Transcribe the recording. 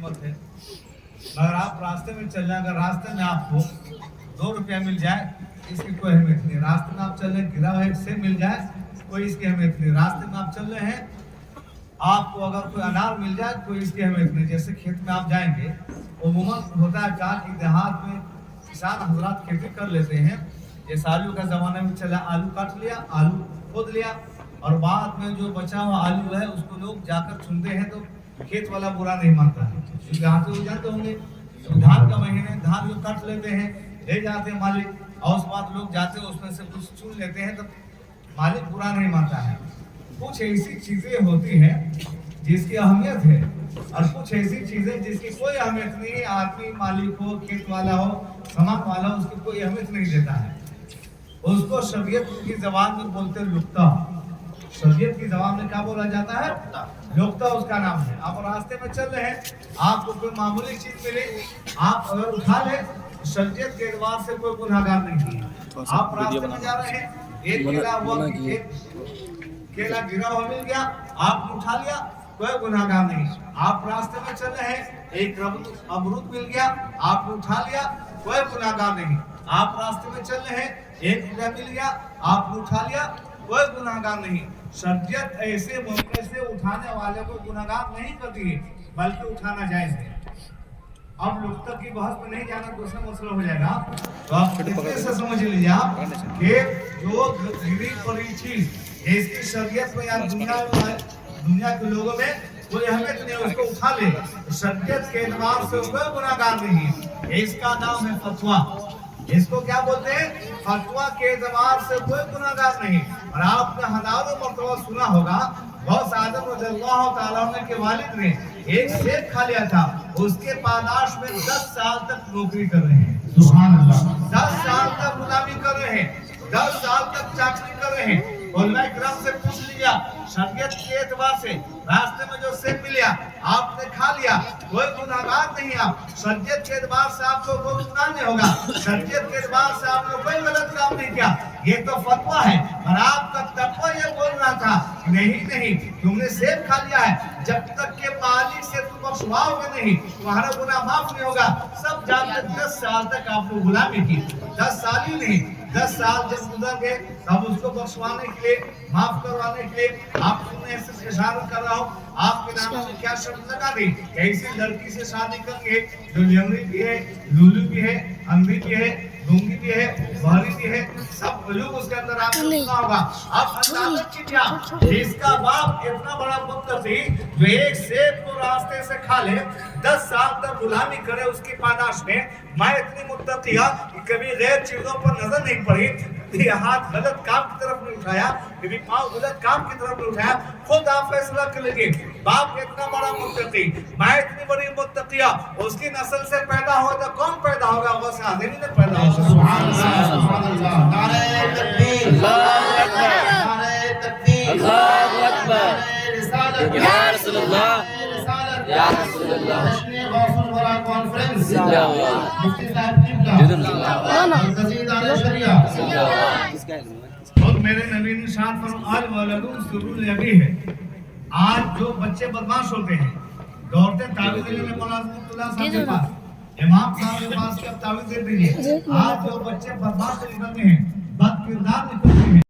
गनीमत है। अगर आप रास्ते में चल जाए, अगर रास्ते में आपको 2 रुपया मिल जाए, इसकी कोई अहमियत नहीं। रास्ते में आप चल रहे हैं, गिरा हुआ 1 सेब मिल जाए, कोई इसकी अहमियत नहीं। रास्ते में आप चल रहे हैं, आपको अगर कोई अनार मिल जाए, कोई इसकी अहमियत नहीं। जैसे खेत में आप जाएंगे, उमूमन होता है क्या कि देहात में किसान हजरात खेती कर लेते हैं। जैसे आलू का ज़माना में चला, आलू काट लिया, आलू खोद लिया, और बाद में जो बचा हुआ आलू है उसको लोग जाकर चुनते हैं, तो खेत वाला बुरा नहीं मानता है। क्योंकि हाथ हो जाते होंगे, धान का महीने धान लोग काट लेते हैं, ले जाते हैं मालिक, और उस बाद लोग जाते हैं उसमें से कुछ चुन लेते हैं, तो मालिक बुरा नहीं मानता है। कुछ ऐसी चीज़ें होती हैं जिसकी अहमियत है, और कुछ ऐसी चीज़ें जिसकी कोई अहमियत नहीं है। आदमी मालिक हो, खेत वाला हो, सामान वाला हो, उसकी कोई अहमियत नहीं देता है। उसको शरीयत की ज़बान में बोलते हैं लुक्ता। शरीयत की ज़बान में क्या बोला जाता है? लुक्ता उसका नाम है। आप रास्ते में चल रहे हैं, आपको कोई मामूली चीज़ मिली, आप अगर उठा ले, शरीयत के एतबार से कोई गुनाहगार नहीं है। आप रास्ते में जा रहे हैं, एक केला गिरा हुआ मिल गया, आपने उठा लिया, कोई गुनाहगार नहीं। आप रास्ते में चल रहे हैं, एक अमरूद मिल गया, आपने उठा लिया, कोई गुनाहगार नहीं। आप रास्ते में चल रहे हैं, 1 रुपया मिल गया, आपने उठा लिया, कोई गुनाहगार नहीं। शरीयत ऐसे मौके से उठाने वाले को गुनाहगार नहीं करती है, बल्कि उठाना जायज है। अब लुक्ता की बहस में नहीं जाना, दूसरा मसला हो जाएगा। तो आप इतने से समझ लीजिए आप कि जो गिरी पड़ी चीज इसकी शरीयत में या दुनिया के लोगों में कोई अहमियत नहीं, उसको उठा ले, शरीयत के एतबार से कोई गुनाहगार नहीं है। इसका नाम है फतवा। इसको क्या बोलते हैं? फतवा के एतबार से कोई गुनाहगार नहीं। और आपने हजारों मरतबा सुना होगा, गौस आजम रज़ियल्लाहु ताला अन्हु के वालिद ने एक सेब खा लिया था, उसके पादाश में 10 साल तक नौकरी कर रहे हैं। सुभान अल्लाह। 10 साल तक गुलामी कर रहे हैं, 10 साल तक चाकरी कर रहे हैं। उलमा इकराम से पूछ लिया, शरीयत के एतबार से रास्ते में जो सेब मिला आपने खा लिया, कोई गुनाहगार नहीं। आप शरीयत के एतबार से आपको कोई गुनाह नहीं होगा, शरीयत के एतबार से आपने कोई गलत काम नहीं किया। ये तो फतवा है। और आपका तकवा ये बोल रहा था, नहीं तुमने सेब खा लिया है, जब तक के मालिक से तुम बख्शवाओगे नहीं, तुम्हारा गुनाह माफ नहीं होगा। सब जानते 10 साल तक आपने गुलामी की, 10 साल ही नहीं, 10 साल जब गुजर गए, तब उसको बख्शवाने के लिए, माफ करवाने के लिए आप सुनने से इशारा कर रहा हूँ, आपके नाम से क्या शर्त लगा दी, ऐसी लड़की से शादी करके जो लंगड़ी भी है, लूलू भी है, अंधी भी है, गूंगी भी है, बहरी भी है, सब लोग उसके अंदर आपको सुना होगा। अब अंदाजा कीजिए, इसका बाप इतना बड़ा मुत्तकी जो एक सेब को रास्ते से खा ले, 10 साल तक गुलामी करे उसकी पादाश में। मैं इतनी मुत्तकिया कि कभी गैर चीजों पर नजर नहीं पड़ी, कभी हाथ गलत काम की तरफ नहीं उठाया, कभी पाँव गलत काम की तरफ नहीं उठाया। खुद आप फैसला कर लीजिए, बाप इतना बड़ा मुत्तकी, मैं इतनी बड़ी मुत्तकिया, उसकी नस्ल से पैदा हो तो कौन पैदा होगा? वो से आदमी ने पैदा होगा। सुभान अल्लाह, नारे तकबीर, अल्लाहू अकबर, नारे तकबीर, अल्लाहू अकबर, रिसालत या रसूल अल्लाह, या रसूल अल्लाह। गौसुल वरा कॉन्फ्रेंस जिंदाबाद, मुफ्ती साहब और मेरे नबी ने शान पर अल वलदुन सुरुल नबी है। आज जो बच्चे बदमाश होते हैं, दौड़ते तावीज़ लेने मौलाना साहब के पास, इमाम साहब के पास, कब तावीज़ दे दीजिए। आज जो बच्चे बदमाश निकलते हैं, बद किरदार निकलते हैं।